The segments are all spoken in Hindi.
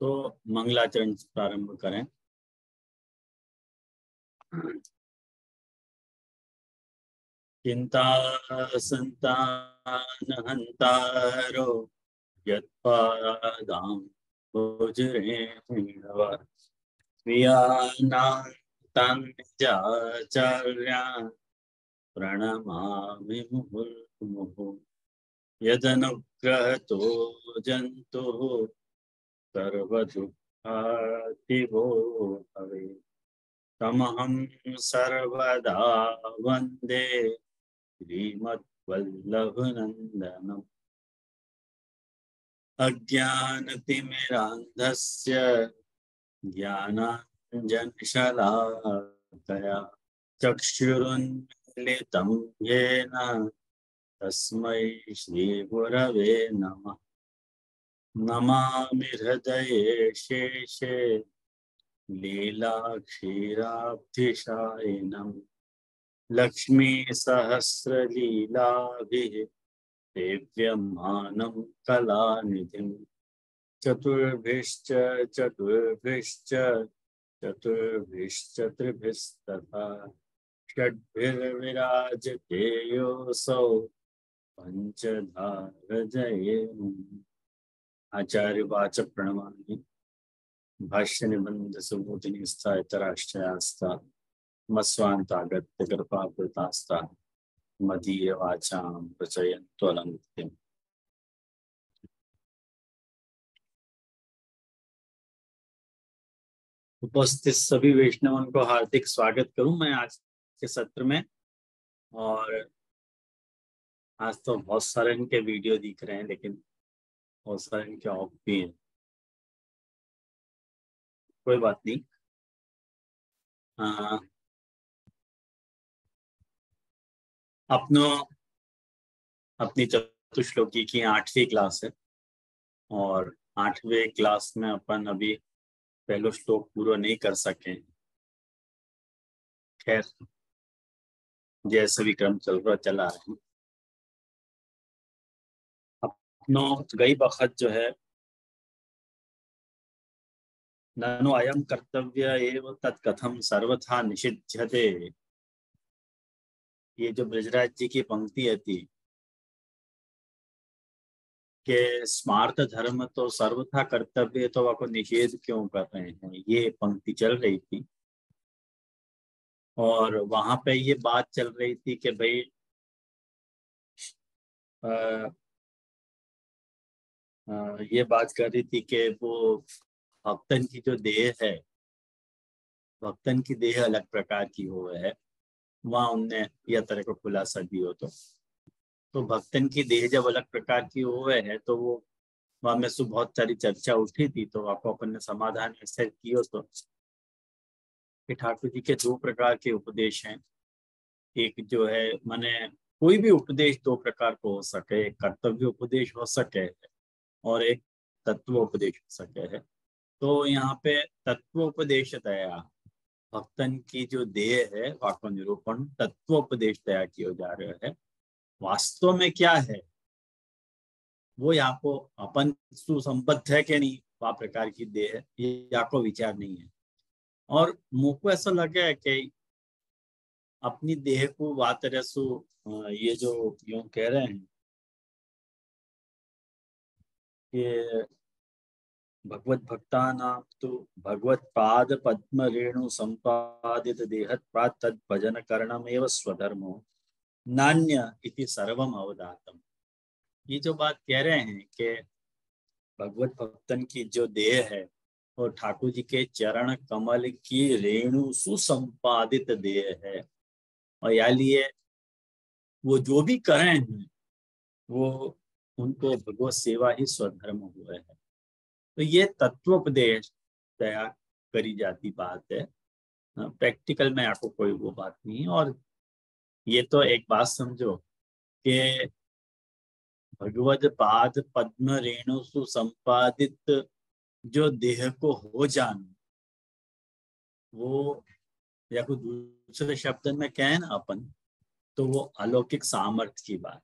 तो मंगलाचरण प्रारंभ करें। चिंता संतानहंतारो यत्पादां भोजरेणव स्वीयानान्तान्निजाचार्यान् प्रणमामि मुहुर्मुहुः। यदनुग्रहतो जन्तुः सर्वदुःखातिभो भवेत् तमहं सर्वदा वन्दे श्रीमद्वल्लभनन्दनम्। अज्ञानतिमिरान्धस्य ज्ञानाञ्जनशलाकया चक्षुरुन्मीलितं येन तस्मै श्रीगुरवे नमः। नमामि हृदये शेषे लीलाक्षीराब्धिशायिनम् लक्ष्मीसहस्रलीलाभिः सेव्यमानं कलानिधिं चतुर्भिश्च त्रिभिस्तथा षड्भिर्विराजते योऽसौ पंचधारजये। आचार्यवाच प्रणमामि। भाष्य निबंध सुबोधिनी इतराश्रयास्ता मस्वान्तागत्य कृपाकृतास्ता मदीय वाचां प्रचयन्त्वलङ्कृतिम्। उपस्थित सभी वैष्णवों को हार्दिक स्वागत करूं मैं आज के सत्र में। और आज तो बहुत सारे इनके वीडियो दिख रहे हैं, लेकिन बहुत सारे इनके ऑफ भी हैं। कोई बात नहीं। अपनी चतुश्लोकी की 8वीं क्लास है और 8वें क्लास में अपन अभी पहला श्लोक पूरा नहीं कर सके। खैर, जैसे भी क्रम चला रहे हैं। अपनो गई बखत जो है ननु अयम कर्तव्य एव तत्कथम सर्वथा निषिध्यते, ये जो ब्रजराज जी की पंक्ति थी कि स्मार्त धर्म तो सर्वथा कर्तव्य, तो आपको निषेध क्यों कर रहे हैं, ये पंक्ति चल रही थी। और वहां पे ये बात चल रही थी कि भाई ये बात कर रही थी कि वो भक्तन की जो देह है, भक्तन की देह अलग प्रकार की हो है। वहां उनने यह तरह का खुलासा दिया। तो भक्तन की देह जब अलग प्रकार की हो है तो वो वहां में से बहुत सारी चर्चा उठी थी। तो आपको अपन ने समाधान ऐसे किया तो कि ठाकुर जी के 2 प्रकार के उपदेश हैं। एक जो है माने कोई भी उपदेश 2 प्रकार को हो सके, एक कर्तव्य उपदेश हो सके और एक तत्व उपदेश हो सके है। तो यहाँ पे तत्वोपदेश दया, भक्तन की जो देह है वाको निरूपण तत्वोपदेश दया किया जा रहा है। वास्तव में क्या है वो यहाँ को अपन सुसंबद्ध है कि नहीं, वह प्रकार की देह है, ये यहाँ को विचार नहीं है। और मुझ को ऐसा लगे है कि अपनी देह को वातरसु ये जो यूं कह रहे हैं कि भगवत भक्तानां तो भगवत पाद पद्म रेणु संपादित देहत्वात् तद भजन करणमेव स्वधर्मो नान्य इति सर्वम अवधातम। ये जो बात कह रहे हैं कि भगवत भक्तन की जो देह है और ठाकुर जी के चरण कमल की रेणु सुसंपादित देह है, और या लिए वो जो भी करें हैं वो उनको भगवत सेवा ही स्वधर्म हुआ है। तो ये तत्वोपदेश दया करी जाती बात है। प्रैक्टिकल में आपको कोई वो बात नहीं है। और ये तो एक बात समझो कि भगवत पाद पद्म रेणु सुसंपादित जो देह को हो जाना, वो या कोई दूसरे शब्द में कहें ना अपन, तो वो अलौकिक सामर्थ्य की बात।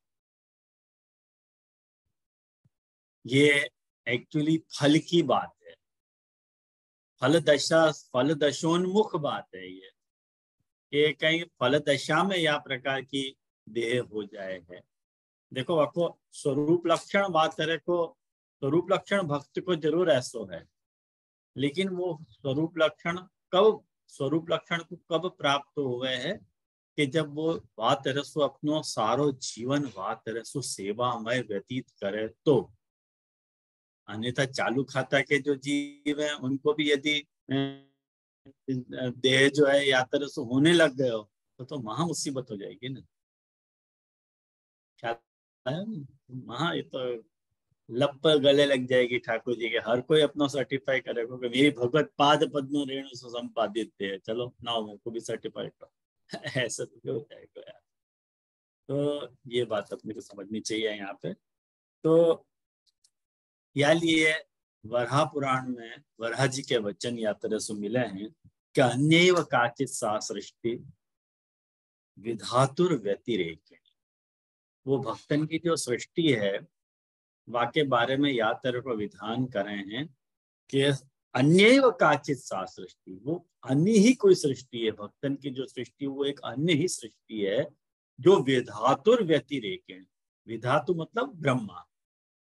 ये एक्चुअली फल की बात है। फल दशोन्मुख बात है ये, कि कहीं फल दशा में या प्रकार की देह हो जाए है। देखो आपको स्वरूप लक्षण बात करे को, स्वरूप लक्षण भक्त को जरूर ऐसो है, लेकिन वो स्वरूप लक्षण कब, स्वरूप लक्षण को कब प्राप्त हुए है कि जब वो वात रसो अपनो सारो जीवन वात रसो सेवामय व्यतीत करे तो। अन्यथा चालू खाता के जो जीव है उनको भी यदि देह जो है यात्रा से होने लग गए हो तो महा मुसीबत हो जाएगी ना। ख्याल आया ना? महा ये तो लप गले लग जाएगी ठाकुर जी के। हर कोई अपना सर्टिफाई करेगा कि मेरी भगवत पाद पद्म रेणु से संपादित है, चलो ना मुझको भी सर्टिफाई करो। ऐसा तो क्यों हो जाएगा यार। तो ये बात अपने को समझनी चाहिए यहाँ पे। तो या लिए वराह पुराण में वराह जी के वचन यात्रा से मिले हैं कि अन्यैव काचित सा सृष्टि विधातुर व्यतिरेक। वो भक्तन की जो सृष्टि है वाके बारे में यात्रा को विधान करे हैं कि अन्यैव काचित सा सृष्टि, वो अन्य ही कोई सृष्टि है। भक्तन की जो सृष्टि वो एक अन्य ही सृष्टि है जो विधातुर व्यतिरेक। विधातु मतलब ब्रह्मा,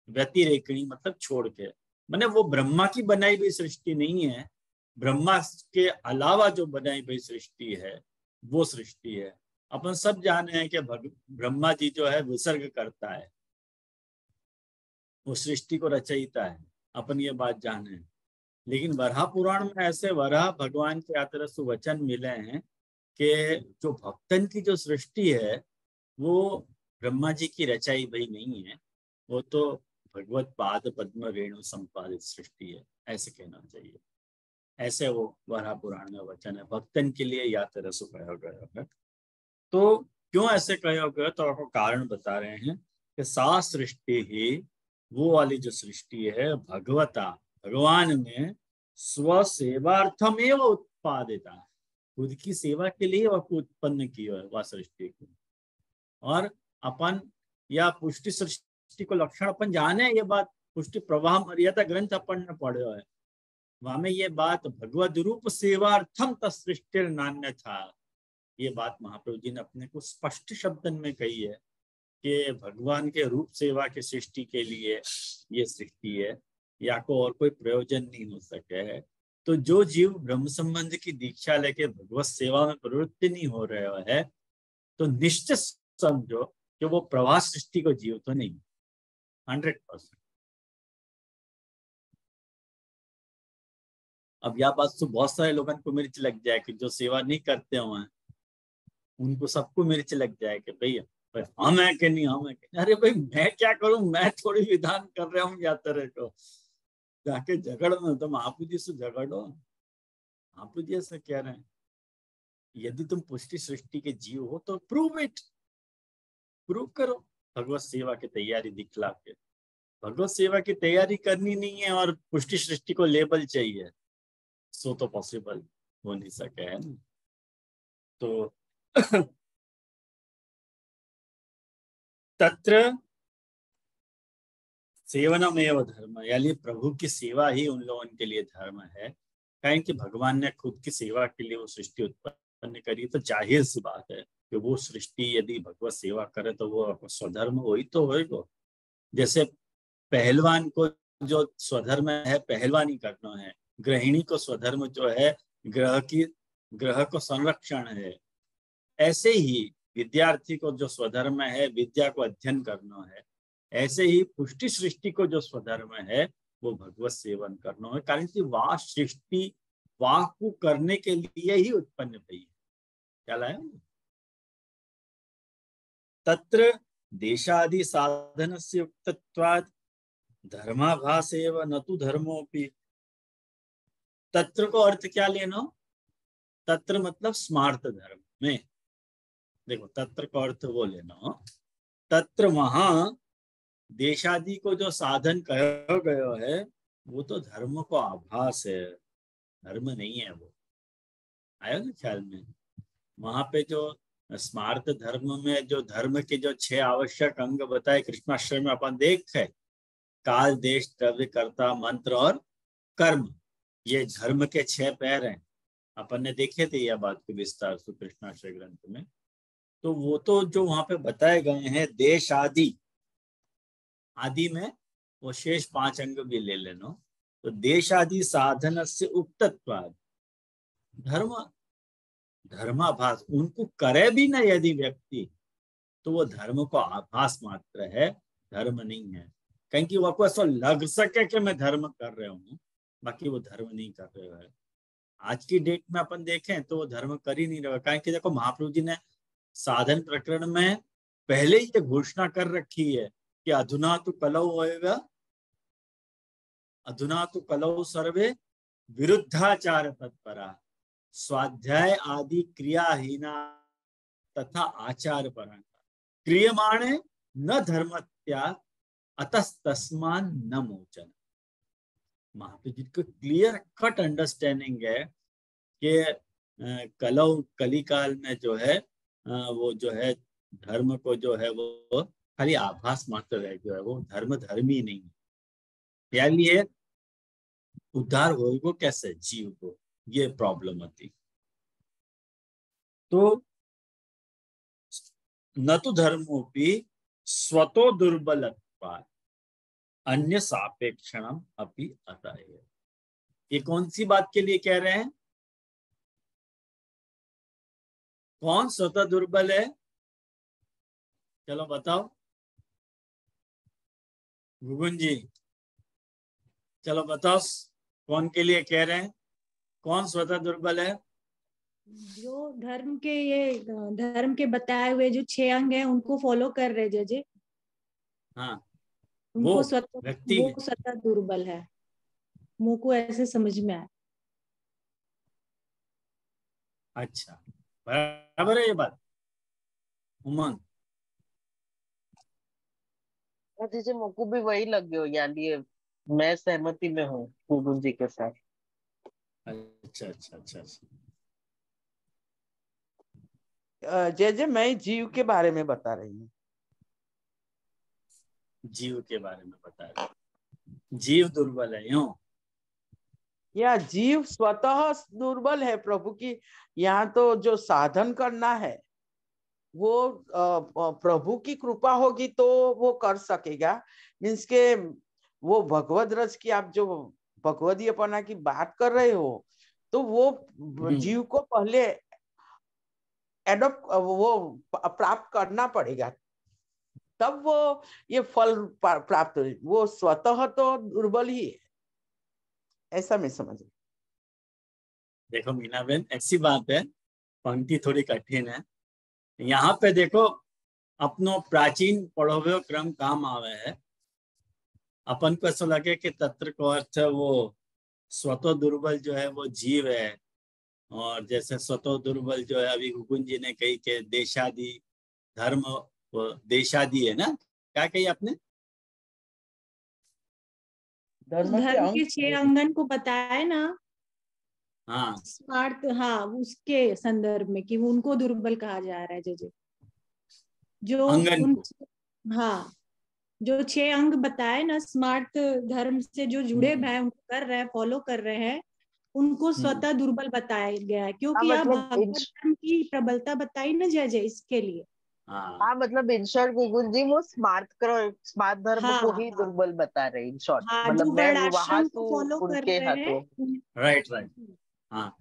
व्यतिरेकणी मतलब छोड़ के, माने वो ब्रह्मा की बनाई हुई सृष्टि नहीं है, ब्रह्मा के अलावा जो बनाई हुई सृष्टि है वो सृष्टि है। अपन सब जाने हैं कि ब्रह्मा जी जो है विसर्ग करता है, वो सृष्टि को रचयिता है, अपन ये बात जाने हैं। लेकिन वराह पुराण में ऐसे वराह भगवान के यात्रा से वचन मिले हैं कि जो भक्तन की जो सृष्टि है वो ब्रह्मा जी की रचाई भाई नहीं है, वो तो भगवत पाद पद्म रेणु संपादित सृष्टि है, ऐसे कहना चाहिए। ऐसे वो वराह पुराण में वचन है, भक्तन के लिए यात्रा से कहा गया है। तो क्यों ऐसे कहा गया, तो आपको कारण बता रहे हैं कि सा सृष्टि ही, वो वाली जो सृष्टि है भगवता, भगवान ने स्वसेवार्थम एवं उत्पादिता, खुद की सेवा के लिए वह उत्पन्न की है वह सृष्टि को। और अपन या पुष्टि सृष्टि को लक्षण अपन जाने, ये बात पुष्टि प्रवाह मर्यादा ग्रंथ अपन ने पढ़े है, वहां में ये बात भगवद रूप सेवार्थम तसृष्टि नान्य था, ये बात महाप्रभु जी ने अपने को स्पष्ट शब्दन में कही है कि भगवान के रूप सेवा के सृष्टि के लिए ये सृष्टि है, या को और कोई प्रयोजन नहीं हो सके है। तो जो जीव ब्रह्म संबंध की दीक्षा लेके भगवत सेवा में प्रवृत्ति नहीं हो रहा है तो निश्चित समझो कि वो प्रवाह सृष्टि को जीव तो नहीं, 100%। अब यह बात तो बहुत सारे लोगों को मिर्च लग जाए कि जो सेवा नहीं करते हुए उनको सबको मिर्च लग जाए कि भैया हम है कि नहीं, हम है कि। अरे भाई मैं क्या करूं, मैं थोड़ी विधान कर रहा हूँ या तरह को जाके झगड़ में, तो महापू जी से झगड़ो। महापू जी ऐसा कह रहे हैं यदि तुम पुष्टि सृष्टि के जीव हो तो प्रूव इट, प्रूव करो भगवत सेवा की तैयारी दिखला के। भगवत सेवा की तैयारी करनी नहीं है और पुष्टि सृष्टि को लेबल चाहिए, सो तो पॉसिबल हो नहीं सके है ना। तो तत्र सेवनमेव धर्म, यानी प्रभु की सेवा ही उन लोगों के लिए धर्म है। कहें कि भगवान ने खुद की सेवा के लिए वो सृष्टि उत्पन्न करी, तो जाहिर सी बात है कि वो सृष्टि यदि भगवत सेवा करे तो वो स्वधर्म वही तो होगा। जैसे पहलवान को जो स्वधर्म है पहलवानी करना है, गृहिणी को स्वधर्म जो है ग्रह को संरक्षण है, ऐसे ही विद्यार्थी को जो स्वधर्म है विद्या को अध्ययन करना है, ऐसे ही पुष्टि सृष्टि को जो स्वधर्म है वो भगवत सेवन करना है। कारण कि वाह सृष्टि वाह को करने के लिए ही उत्पन्न हुई है। क्या लाया, तत्र देशादि साधन से युक्तत्वात् धर्माभासेव न तो धर्मोपि। तत्र को अर्थ क्या लेना, तत्र मतलब स्मार्त धर्म में, देखो तत्र का अर्थ वो लेना, तत्र वहां देशादि को जो साधन कहा गया है वो तो धर्म को आभास है, धर्म नहीं है वो। आया ना ख्याल में, वहां पे जो स्मार्त धर्म में जो धर्म के जो 6 आवश्यक अंग बताए कृष्णाश्रम में अपन देख है, काल देश द्रव्य कर्ता मंत्र और कर्म, ये धर्म के 6 पैर हैं, अपन ने देखे थे यह बात को विस्तार से कृष्णाश्रय ग्रंथ में। तो वो तो जो वहां पे बताए गए हैं देश आदि, आदि में वो शेष 5 अंग भी ले लेना। तो देश आदि साधन से उक्तत्वाद धर्म धर्माभास उनको करे भी ना यदि व्यक्ति, तो वो धर्म को आभास मात्र है, धर्म नहीं है। कहीं कि वो ऐसा लग सके कि मैं धर्म कर रहा हूँ, बाकी वो धर्म नहीं कर रहे है। आज की डेट में अपन देखें तो वो धर्म कर ही नहीं रहा। कहीं कि देखो महाप्रभु जी ने साधन प्रकरण में पहले ही घोषणा कर रखी है कि अधुना तो कलौ होएगा, अधुना तो कलौ सर्वे विरुद्धाचार तत्परा स्वाध्याय आदि क्रियाहीना तथा आचार परायण क्रियमाणे न धर्म त्याग अतस्तस्मान न मोचन। महाप्रभु जी को क्लियर कट अंडरस्टैंडिंग है कि कली काल में जो है वो जो है धर्म को जो है वो खाली आभास मात्र रह गया है, वो धर्म धर्मी नहीं है। इसलिए उद्धार होगा कैसे जीव को, ये प्रॉब्लम होती। तो न तो धर्मोपि स्वतो दुर्बलत्वात् अन्य सापेक्षणम अपि अतः। ये कौन सी बात के लिए कह रहे हैं? कौन स्वतः दुर्बल है? चलो बताओ गुगुन जी, चलो बताओ कौन के लिए कह रहे हैं? कौन स्वतः दुर्बल है? जो धर्म के बताए हुए जो 6 अंग हैं उनको फॉलो कर रहे जजे, हाँ, उनको वो स्वतः दुर्बल है। मुंह को ऐसे समझ में आया। अच्छा, बराबर है ये बात उमंग? जैसे मुझको भी वही लग गयो, यानी मैं सहमति में हूँ गुगुन जी के साथ। अच्छा अच्छा अच्छा अच्छा। जय मैं जीव के बारे में बता रही हूँ। जीव के बारे में बता रहे, जीव दुर्बल है यूं? या जीव स्वतः दुर्बल है प्रभु की। यहाँ तो जो साधन करना है वो प्रभु की कृपा होगी तो वो कर सकेगा। मीन्स के वो भगवद रस की आप जो भगवदीयपना की बात कर रहे हो, तो वो जीव को पहले एडॉप्ट वो प्राप्त करना पड़ेगा, तब वो ये फल प्राप्त हो। वो स्वतः तो दुर्बल ही है, ऐसा मैं समझ। देखो मीना बहन, ऐसी बात है, पंक्ति थोड़ी कठिन है। यहाँ पे देखो अपनो प्राचीन पढ़ोवे क्रम काम आवे है। अपन को ऐसा लगे कि तत्र को अर्थ वो स्वतः दुर्बल जो है वो जीव है, और जैसे स्वतः दुर्बल जो है अभी हुकुन जी ने कही कि देशादि धर्म, वो देशादि है ना, क्या कही आपने? धर्म के 6 अंगन को बताया ना। हाँ स्मार्ट, हाँ, उसके संदर्भ में कि उनको दुर्बल कहा जा रहा है जजे। जो अंगन को। हाँ, जो 6 अंग बताए ना, स्मार्ट धर्म से जो जुड़े हैं, उनको कर रहे हैं, फॉलो कर रहे हैं, उनको स्वतः दुर्बल बताया गया है। क्योंकि यहाँ भगवत धर्म की प्रबलता बताई ना जय जय, इसके लिए। हाँ, मतलब इन शॉर्ट गुगुन जी वो स्मार्ट धर्म को ही दुर्बल बता रहे इन शॉर्ट। मतलब मैं वहां तो उनके हाथों। Right right. हाँ,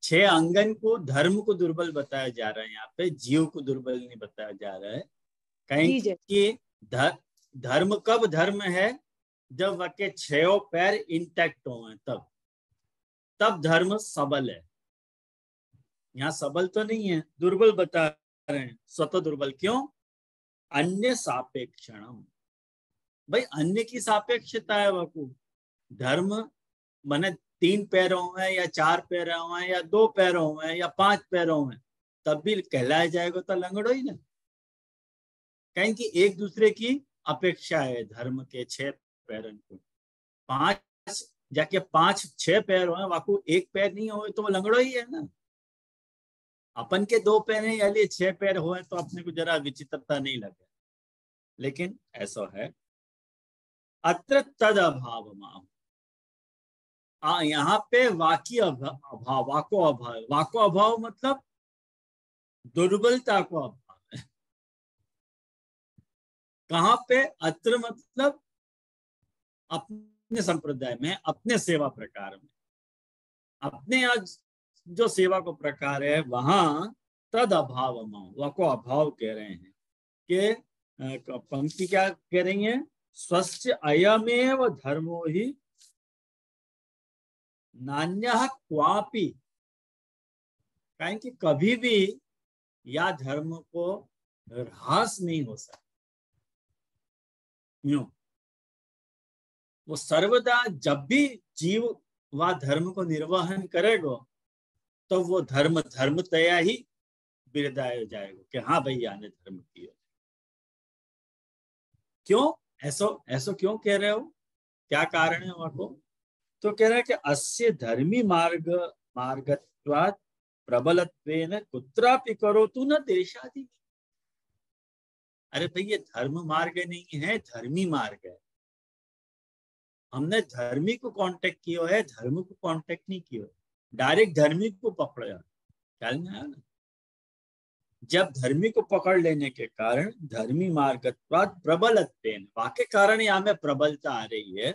6 अंगन को धर्म को दुर्बल बताया जा रहा है, यहाँ पे जीव को दुर्बल नहीं बताया जा रहा है। कहीं कि धर्म कब धर्म है? जब वके 6 पैर इंटैक्ट हो, तब धर्म सबल है। यहाँ सबल तो नहीं है, दुर्बल बता रहे हैं। स्वतः दुर्बल क्यों? अन्य सापेक्षणम, भाई अन्य की सापेक्षता है वकु। धर्म माने 3 पैरों में या 4 पैरों में या 2 पैरों में या 5 पैरों में, तब भी कहलाया जाएगा तो लंगड़ो ही ना। कहीं कि एक दूसरे की अपेक्षा है धर्म के 6 पैरों को। 5 जाके 5-6 पैर हो, वाकू 1 पैर नहीं हो तो वो लंगड़ो ही है ना। अपन के 2 पैर हैं या 6 पैर हो तो अपने को जरा विचित्रता नहीं लगे, लेकिन ऐसा है। अत्र तद अभाव यहाँ पे वाकी अभाव, वाको अभाव मतलब दुर्बलता को अभाव है। कहाँ पे? अत्र मतलब अपने संप्रदाय में, अपने सेवा प्रकार में, अपने आज जो सेवा को प्रकार है वहां तद अभाव वाको अभाव कह रहे हैं कि पंक्ति क्या कह रही है? स्वस्य अयमेव धर्मो ही नान्यः क्वापि, कहें कि कभी भी या धर्म को ह्रास नहीं हो सकता। क्यों? वो सर्वदा जब भी जीव व धर्म को निर्वहन करेगा तो वो धर्म धर्मतया ही बिरदाया जाएगा कि हाँ भाई याने धर्म किया। क्यों ऐसो क्यों कह रहे हो? क्या कारण है वहां को? तो कह रहा है कि अस्य धर्मी मार्गत्वात् प्रबलत्वेन कुत्रापि करोतु न देशादि। अरे भाई ये धर्म मार्ग नहीं है, धर्मी मार्ग है। हमने धर्मी को कांटेक्ट किया है, धर्म को कांटेक्ट नहीं किया। डायरेक्ट धर्मी को पकड़ा, ख्याल में आया ना? जब धर्मी को पकड़ लेने के कारण धर्मी मार्गत्वात् प्रबलत्वेन, वाके कारण यहाँ में प्रबलता आ रही है,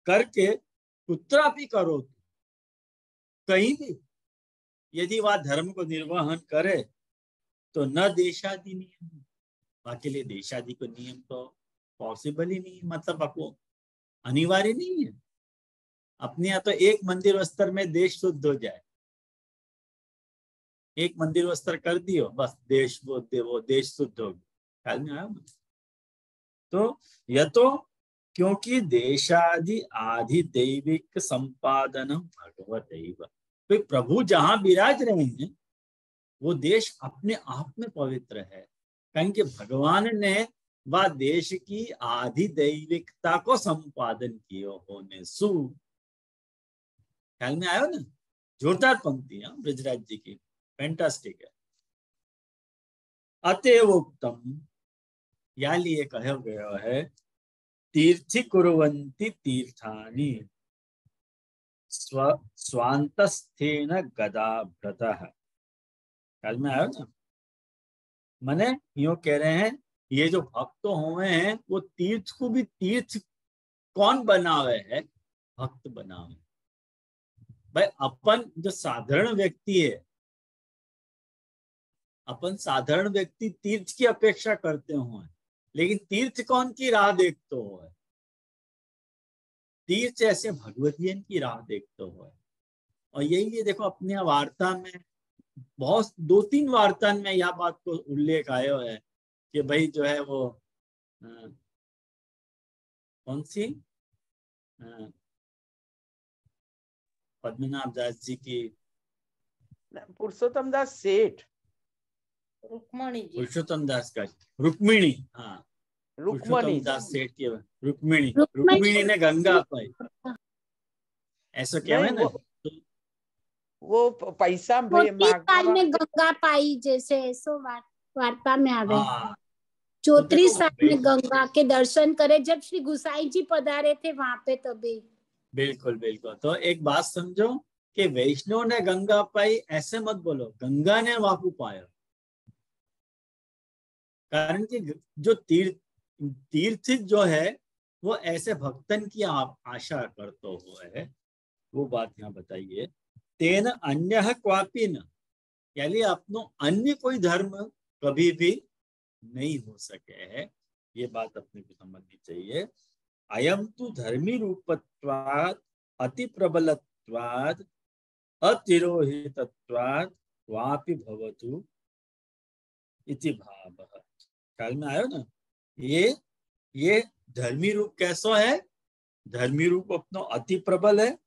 करके कुत्रापि करो, कहीं भी यदि वह धर्म को निर्वहन करे तो न देशादि नियम, बाकी लिए देशादि को नियम तो पॉसिबल ही नहीं, मतलब आपको अनिवार्य नहीं है। अपने यहाँ तो एक मंदिर स्तर में देश शुद्ध हो जाए, एक मंदिर स्तर कर दियो बस देश वो देश शुद्ध हो गया। ख्याल में आया? तो यह तो क्योंकि देशादि आदि दैविक संपादनम भगवत एव, तो प्रभु जहां विराज रहे हैं वो देश अपने आप में पवित्र है, कहें कि भगवान ने वह देश की आदि दैविकता को संपादन किए होने सु। ख्याल में आयो ना? जोरदार पंक्ति है ब्रजराज जी की, फैंटास्टिक है। अतएव उत्तम, या लिए कहा गया है तीर्थि कुर्वन्ति तीर्थानि स्वांतस्थेन गदाभ्रतः। ख्याल में आयो ना? माने यूं कह रहे हैं ये जो भक्त हुए हैं वो तीर्थ को भी तीर्थ कौन बनावे है? भक्त बनावे। भाई अपन जो साधारण व्यक्ति है, अपन साधारण व्यक्ति तीर्थ की अपेक्षा करते हुए, लेकिन तीर्थ कौन की राह देखते हो? तीर्थ ऐसे भगवतियन की राह देखते हो। और यही ये देखो अपनी वार्ता में बहुत 2-3 वार्ता में यह बात को उल्लेख आया है कि भाई जो है वो कौन सी पद्मनाभ दास जी की, पुरुषोत्तम दास सेठ, पुरुषोत्तम दास का रुक्मिणी, हाँ पुरुषोत्तम दास सेठ की रुक्मिणी ने गंगा पाई, ऐसा क्या है ना? वो पैसा साल में गंगा पाई जैसे ऐसो वार्ता में आवे। 34 साल में गंगा के दर्शन करे जब श्री गुसाई जी पधारे थे वहां पे तभी। बिल्कुल बिल्कुल। तो एक बात समझो कि वैष्णव ने गंगा पाई ऐसे मत बोलो, गंगा ने वापू पाया। कारण कि जो तीर्थ जो है वो ऐसे भक्तन की आशा करते हुए है, वो बात यहाँ बताइए। तेन अन्य क्वापि न, यानी अपनो अन्य कोई धर्म कभी भी नहीं हो सके है, ये बात अपने को समझनी चाहिए। अयम तु धर्मी रूपत्वात् अति प्रबलत्वात् अतिरोहितत्वात् वापि भवतु इति भावः। ख्याल में आयो ना? ये धर्मी रूप कैसा है? धर्मी रूप अपनो अति प्रबल है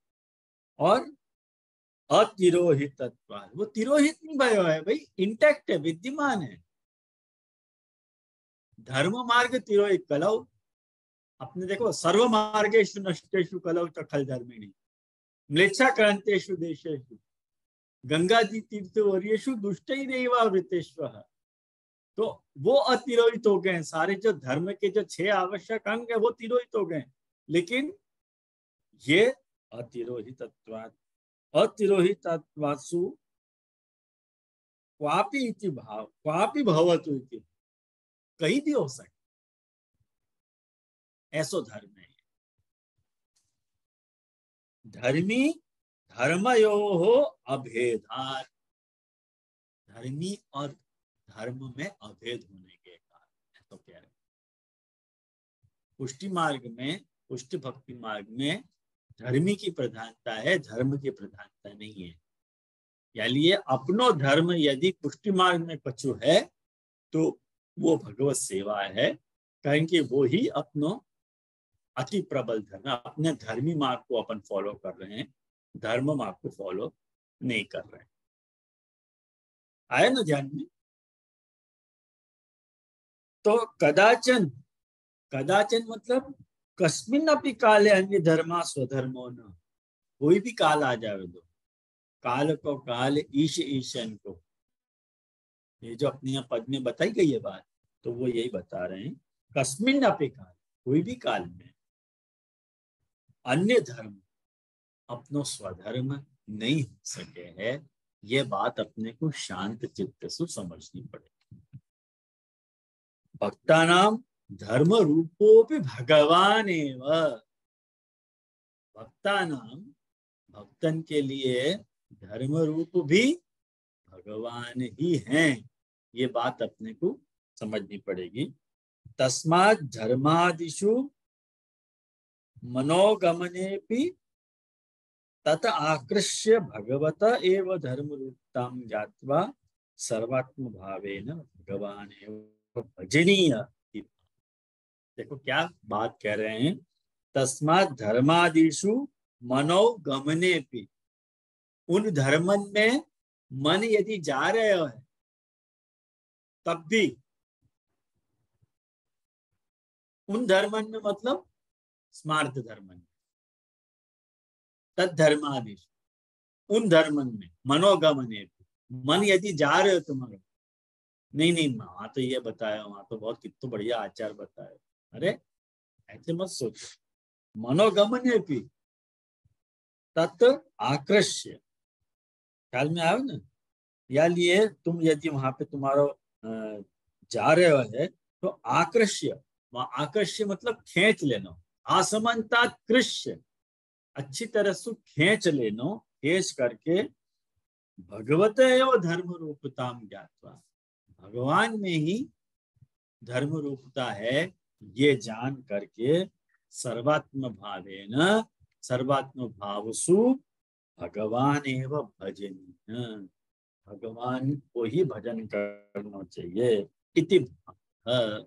और अतिरोहितत्वात्, वो तिरोहित नहीं भयो है भाई, इंटैक्ट है, विद्यमान है। धर्म मार्ग तिरोहित कलौ, अपने देखो सर्व मार्गेषु नष्टेषु कलौ च खल धर्मिणी म्लेच्छा क्रांतेषु देशेषु गंगादि तीर्थ वर्येषु दुष्टैरेवावृतेष्वः। तो वो अतिरोहित हो गए, सारे जो धर्म के जो 6 आवश्यक अंग है वो तिरोहित हो गए, लेकिन ये अतिरोहितत्वात् अतिरोहितत्वात्सु क्वापि इति भाव क्वापि भवतु इति, कहीं भी हो सकता, ऐसो धर्म है। धर्मी धर्मयोः अभेदात्, धर्मी और धर्म में अभेद होने के कारण तो कह रहे पुष्टि मार्ग में, पुष्टि भक्ति मार्ग में धर्मी की प्रधानता है, धर्म की प्रधानता नहीं है। यानी अपनो धर्म यदि पुष्टि मार्ग में कछु है तो वो भगवत सेवा है, क्योंकि वो ही अपनो अति प्रबल धर्म, अपने धर्मी मार्ग को अपन फॉलो कर रहे हैं, धर्म मार्ग को फॉलो नहीं कर रहे हैं। आया ना ध्यान में? तो कदाचन, कदाचन मतलब कस्मिन अपि काले अन्य धर्मा स्वधर्मो न, कोई भी काल आ जावे दो, काल को काल ईश ईशन को, ये जो अपने पद में बताई गई है बात, तो वो यही बता रहे हैं, कस्मिन अपि काल, कोई भी काल में अन्य धर्म अपनो स्वधर्म नहीं हो सके है। ये बात अपने को शांत चित्त से समझनी पड़ेगी। भक्तानाम धर्म रूपोपि भगवान एव, भक्तानाम भक्तन के लिए धर्म रूप भी भगवान ही हैं, ये बात अपने को समझनी पड़ेगी। तस्मात् धर्मादिषु मनोगमनेपि तत आकृष्य भगवत एव धर्म रूपतां ज्ञात्वा सर्वात्म भावेन भगवान एव भजनीय। देखो क्या बात कह रहे हैं, तस्मात् धर्मादिषु मनोगमनेपि, उन धर्मन में मन यदि जा रहे हो तब भी, उन धर्मन में मतलब स्मार्त धर्मन, तद धर्मादिश, उन धर्मन में मनोगमने, मन यदि जा रहे हो तुम्हारे, नहीं नहीं वहां तो ये बताया, वहां तो बहुत कितना बढ़िया आचार बताया, अरे ऐसे मत सोचो, मनोगमने भी तत् आकृष्य, ख्याल में आयो ना, या लिए तुम यदि वहां पे तुम्हारा जा रहे हो है तो आकृष्य, वहां आकृष्य मतलब खींच लेना, असमानता कृष्य, अच्छी तरह से खींच लेनो, खींच करके भगवत एव धर्म रूपताम ज्ञात्वा, भगवान में ही धर्म रूपता है ये जान करके सर्वात्म भावेन, सर्वात्म भावसु भगवान एव भजनीय, भगवान को ही भजन करना चाहिए, इति भाव,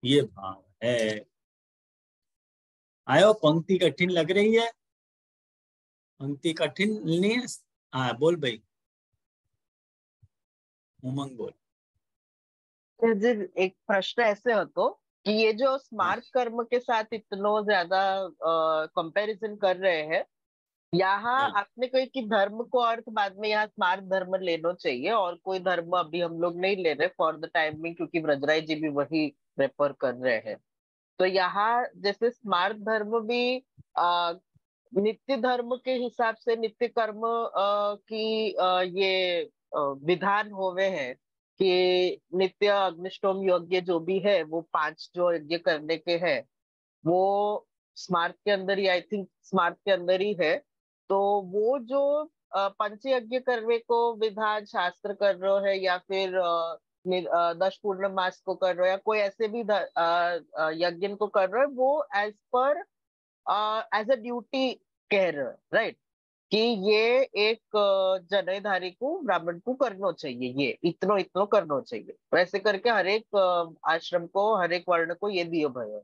ये भाव है। आयो पंक्ति कठिन लग रही है? पंक्ति कठिन नहीं है? हाँ बोल भाई, उमंग बोल। एक प्रश्न ऐसे हो तो कि ये जो स्मार्ट कर्म के साथ इतना ज्यादा कंपैरिजन कर रहे हैं, यहाँ आपने कही कि धर्म को अर्थ बाद में यहाँ स्मार्ट धर्म लेना चाहिए, और कोई धर्म अभी हम लोग नहीं ले रहे फॉर द टाइमिंग, क्योंकि व्रजराय जी भी वही रेफर कर रहे हैं। तो यहाँ जैसे स्मार्ट धर्म भी नित्य धर्म के हिसाब से नित्य कर्म की ये विधान होवे हैं कि नित्य अग्निष्टोम यज्ञ जो भी है वो 5 जो यज्ञ करने के हैं वो स्मार्ट के अंदर ही, आई थिंक स्मार्ट के अंदर ही है। तो वो जो पंच यज्ञ करने को विधान शास्त्र कर रहे है, या फिर 10 पूर्ण मास को कर रहे हो, या कोई ऐसे भी यज्ञ को कर रहे हो, वो as per as a duty कह रहे हैं, राइट, कि ये एक जनेधारी को ब्राह्मण को करना चाहिए, ये इतना इतना करना चाहिए, वैसे करके हर एक आश्रम को, हर एक वर्ण को ये दियो भय।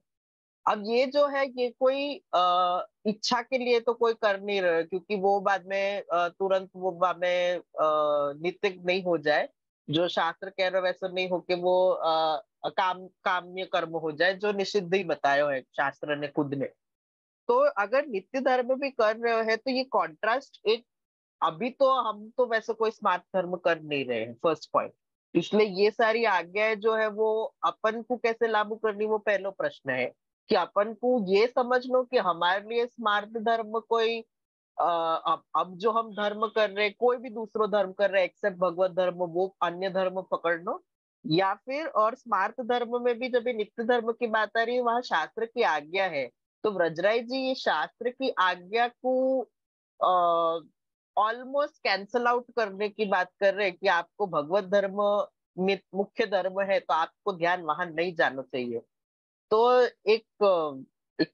अब ये जो है ये कोई इच्छा के लिए तो कोई कर नहीं रहा, क्योंकि वो बाद में तुरंत वो बाद में नित्य नहीं हो जाए, जो शास्त्र कह रहे वैसे नहीं होके वो काम्य कर्म हो जाए, जो निषिद्ध ही बताया है शास्त्र ने खुद ने। तो अगर नित्य धर्म भी कर रहे हैं तो ये कॉन्ट्रास्ट एक, अभी तो हम तो वैसे कोई स्मार्ट धर्म कर नहीं रहे हैं, फर्स्ट पॉइंट, इसलिए ये सारी आज्ञाएं जो है वो अपन को कैसे लागू करनी, वो पहला प्रश्न है कि अपन को ये समझ लो कि हमारे लिए स्मार्ट धर्म कोई अब जो हम धर्म कर रहे, कोई भी दूसरो धर्म कर रहे एक्सेप्ट भगवत धर्म, वो अन्य धर्म पकड़ लो, या फिर और स्मार्त धर्म में भी जब ये नित्य धर्म की बात आ रही है वहां शास्त्र की आज्ञा है। तो व्रजराय जी ये शास्त्र की आज्ञा को ऑलमोस्ट कैंसल आउट करने की बात कर रहे हैं कि आपको भगवत धर्म मुख्य धर्म है तो आपको ध्यान वहां नहीं जाना चाहिए। तो एक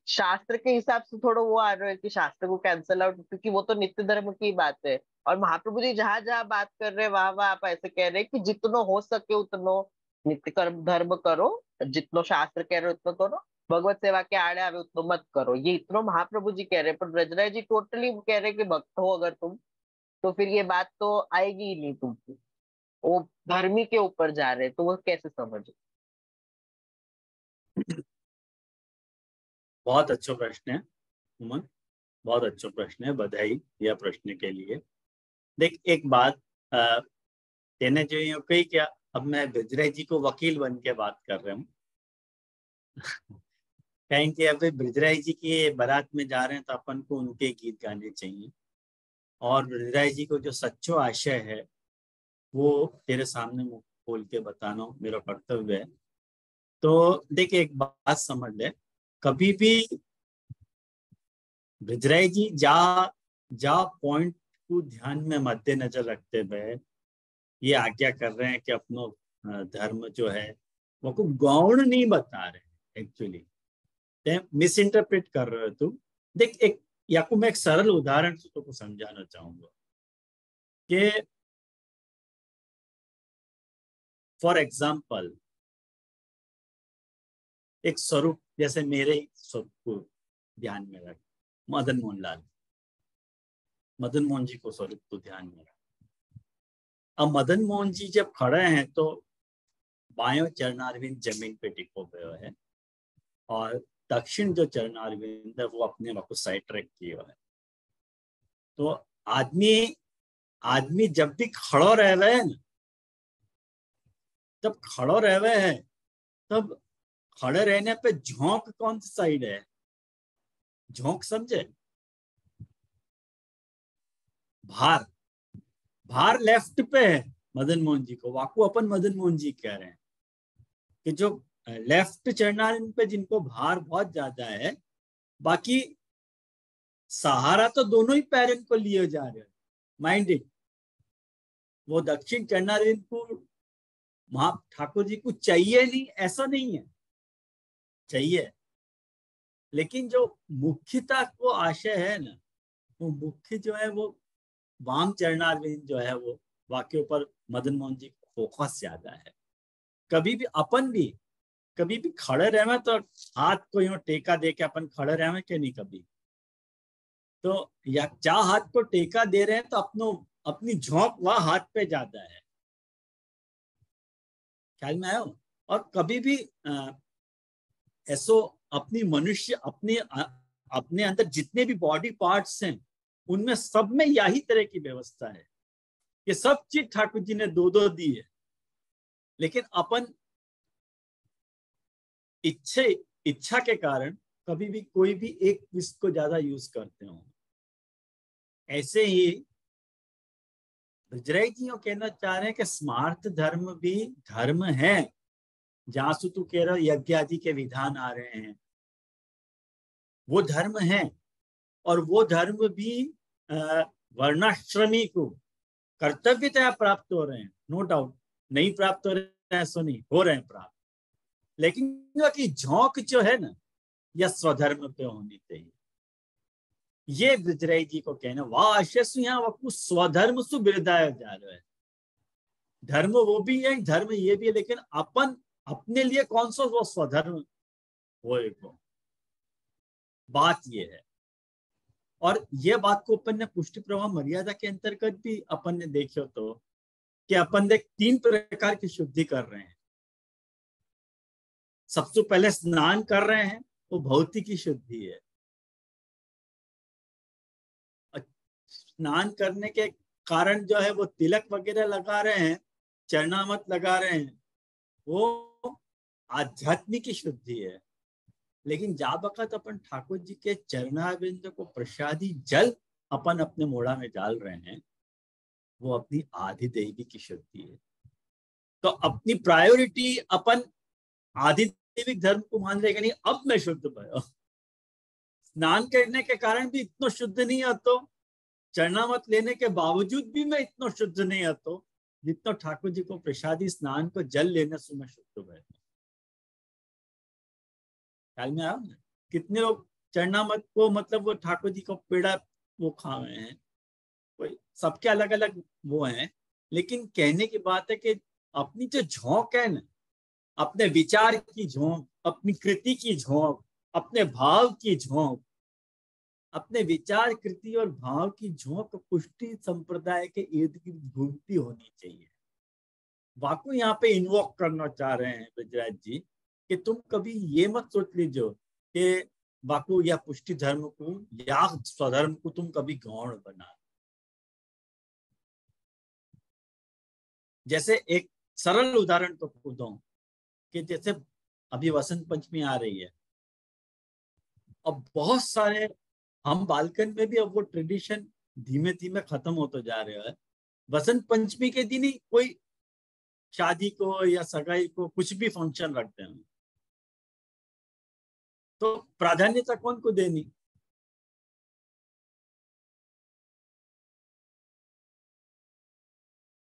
शास्त्र के हिसाब से थोड़ा वो आ रहा है कि शास्त्र को कैंसल आउट, क्योंकि वो तो नित्य धर्म की बात है। और महाप्रभु जी जहां जहां बात कर रहे हैं वहां वहां आप ऐसे कह रहे हैं कि जितनो हो सके उतनो नित्य कर्म धर्म करो, जितनो शास्त्र कह रहे हो उतनो करो, भगवत सेवा के आड़े आवे उतनो मत करो, ये इतनो महाप्रभु जी कह रहे हैं। पर ब्रजराज जी टोटली कह रहे हैं कि भक्त हो अगर तुम, तो फिर ये बात तो आएगी ही नहीं तुमको, वो धर्मी के ऊपर जा रहे हैं, तो वो कैसे समझो? बहुत अच्छा प्रश्न है उमन, बहुत अच्छा प्रश्न है, बधाई यह प्रश्न के लिए। देख एक बात, तेने जो ये कही क्या, अब मैं ब्रजराज जी को वकील बन के बात कर रहा हूँ कहें कि अब ब्रजराज जी की बारात में जा रहे हैं तो अपन को उनके गीत गाने चाहिए, और ब्रजराज जी को जो सच्चो आशय है वो तेरे सामने मुंह खोल के बताना मेरा कर्तव्य है। तो देख एक बात समझ ले, कभी भी ब्रजराज जी जा पॉइंट को ध्यान में मद्देनजर रखते हुए ये आज्ञा कर रहे हैं कि अपनो धर्म जो है वो को गौण नहीं बता रहे, एक्चुअली मिस इंटरप्रेट कर रहे हो तुम। देख एक याकू मैं एक सरल उदाहरण से तुमको समझाना चाहूंगा कि फॉर एग्जाम्पल एक स्वरूप, जैसे मेरे स्वरूप को ध्यान में रख, मदन मोहन लाल, मदन मोहन जी को स्वरूप को ध्यान में रख। अब मदन मोहन जी जब खड़े हैं तो बायों चरणारविंद जमीन पे टिको हुए है और दक्षिण जो चरणारविंद है वो अपने को साइड ट्रैक किए हुए है। तो आदमी जब भी खड़ो रह रहे हैं ना, जब खड़ो रह रहे हैं तब खड़े रहने पे झोंक कौन सी साइड है, झोंक समझे, भार लेफ्ट पे है मदन मोहन जी को, वाकू अपन मदन मोहन जी कह रहे हैं कि जो लेफ्ट चरणारविंद पे जिनको भार बहुत ज्यादा है, बाकी सहारा तो दोनों ही पैरन को लिए जा रहे हैं, माइंडेड। वो दक्षिण चरणारविंद को ठाकुर जी को चाहिए नहीं, ऐसा नहीं है, चाहिए, लेकिन जो मुख्यता को आशय है ना, वो मुख्य जो है वो वाम चरणारविंद जो है वो वाक्य ऊपर मदन मोहन जी फोकस ज्यादा है। कभी भी अपन भी कभी भी खड़े रहे तो हाथ को यूं टेका दे के अपन खड़े रहे कि नहीं कभी, तो या चाह हाथ को टेका दे रहे हैं तो अपनी झोंक वह हाथ पे ज्यादा है, ख्याल में आयो। और कभी भी ऐसो अपनी मनुष्य अपने अंदर जितने भी बॉडी पार्ट्स हैं उनमें सब में यही तरह की व्यवस्था है कि सब चीज ठाकुर जी ने दो दो दी है, लेकिन अपन इच्छा के कारण कभी भी कोई भी एक विष्ट को ज्यादा यूज करते हो। ऐसे ही ब्रजराज जी कहना चाह रहे हैं कि स्मार्त धर्म भी धर्म है, जहां से तू कह रहा हो यज्ञ आदि के विधान आ रहे हैं वो धर्म है, और वो धर्म भी वर्णाश्रमी को कर्तव्यतया प्राप्त हो रहे हैं, नो डाउट, नहीं प्राप्त हो रहे हैं ऐसा नहीं, हो रहे हैं प्राप्त, लेकिन कि झोंक जो है ना यह स्वधर्म पे होनी चाहिए। ये ब्रजराज जी को कहना वाह आशयसु यहाँ वकु स्वधर्म सु बिरदाया जा रहा है। धर्म वो भी है, धर्म ये भी है, लेकिन अपन अपने लिए कौन सा वो स्वधर्म हो, बात ये है। और ये बात को अपन ने पुष्टि प्रवाह मर्यादा के अंतर्गत भी अपन ने देखो तो कि अपन देख 3 प्रकार की शुद्धि कर रहे हैं। सबसे पहले स्नान कर रहे हैं, वो भौतिक शुद्धि है। स्नान करने के कारण जो है वो तिलक वगैरह लगा रहे हैं, चरणामत लगा रहे हैं, वो आध्यात्मिक शुद्धि है। लेकिन जा बखत अपन ठाकुर जी के चरणारविंद को प्रसादी जल अपन अपने मोड़ा में डाल रहे हैं वो अपनी आदि दैवी की शक्ति है। तो अपनी प्रायोरिटी अपन आदि दैविक धर्म को मान रहे नहीं, अब मैं शुद्ध भयो, स्नान करने के कारण भी इतना शुद्ध नहीं आता, चरणामत लेने के बावजूद भी मैं इतना शुद्ध नहीं आता जितना ठाकुर जी को प्रसादी स्नान को जल लेने से मैं शुद्ध भयो। ख्याल में आया? कितने लोग चरणामत को मतलब वो ठाकुर जी को पेड़ा वो खा रहे हैं, कोई सबके अलग अलग वो हैं, लेकिन कहने की बात है कि अपनी जो झोंक है ना, अपने विचार की झोंक, अपनी कृति की झोंक, अपने भाव की झोंक, अपने विचार कृति और भाव की झोंक पुष्टि संप्रदाय के इर्द गिर्द घूमती होनी चाहिए। वाकु यहाँ पे इन्वोक करना चाह रहे हैं ब्रजराज जी कि तुम कभी ये मत सोच लीजिए कि वाकु या पुष्टि धर्म को या स्वधर्म को तुम कभी गौण बना। जैसे एक सरल उदाहरण तो खुद दूं कि जैसे अभी वसंत पंचमी आ रही है, अब बहुत सारे हम बालकन में भी अब वो ट्रेडिशन धीमे धीमे खत्म होते जा रहे हैं। वसंत पंचमी के दिन ही कोई शादी को या सगाई को कुछ भी फंक्शन रखते हैं, तो प्राधान्यता कौन को देनी?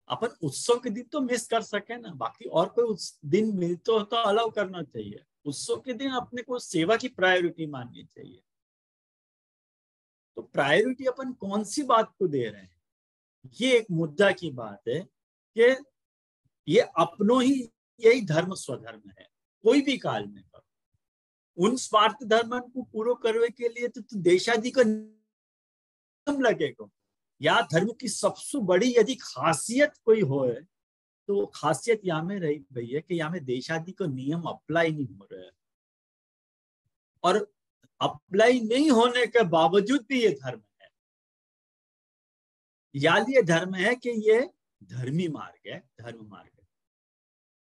अपन उत्सव के दिन तो मिस कर सके ना, बाकी और कोई उस दिन मिलते हो तो अलाउ करना चाहिए। उत्सव के दिन अपने को सेवा की प्रायोरिटी माननी चाहिए। तो प्रायोरिटी अपन कौन सी बात को दे रहे हैं, ये एक मुद्दा की बात है कि ये अपनों ही यही धर्म स्वधर्म है, कोई भी काल में करो। उन स्वार्थ धर्म को पूरा करने के लिए तो देशादि का नियम लगेगा। या धर्म की सबसे बड़ी यदि खासियत कोई हो तो खासियत यहाँ में रही गई है कि यहाँ में देशादि का नियम अप्लाई नहीं हो रहा है, और अप्लाई नहीं होने के बावजूद भी ये धर्म है। या ये धर्म है कि ये धर्मी मार्ग है, धर्म मार्ग है।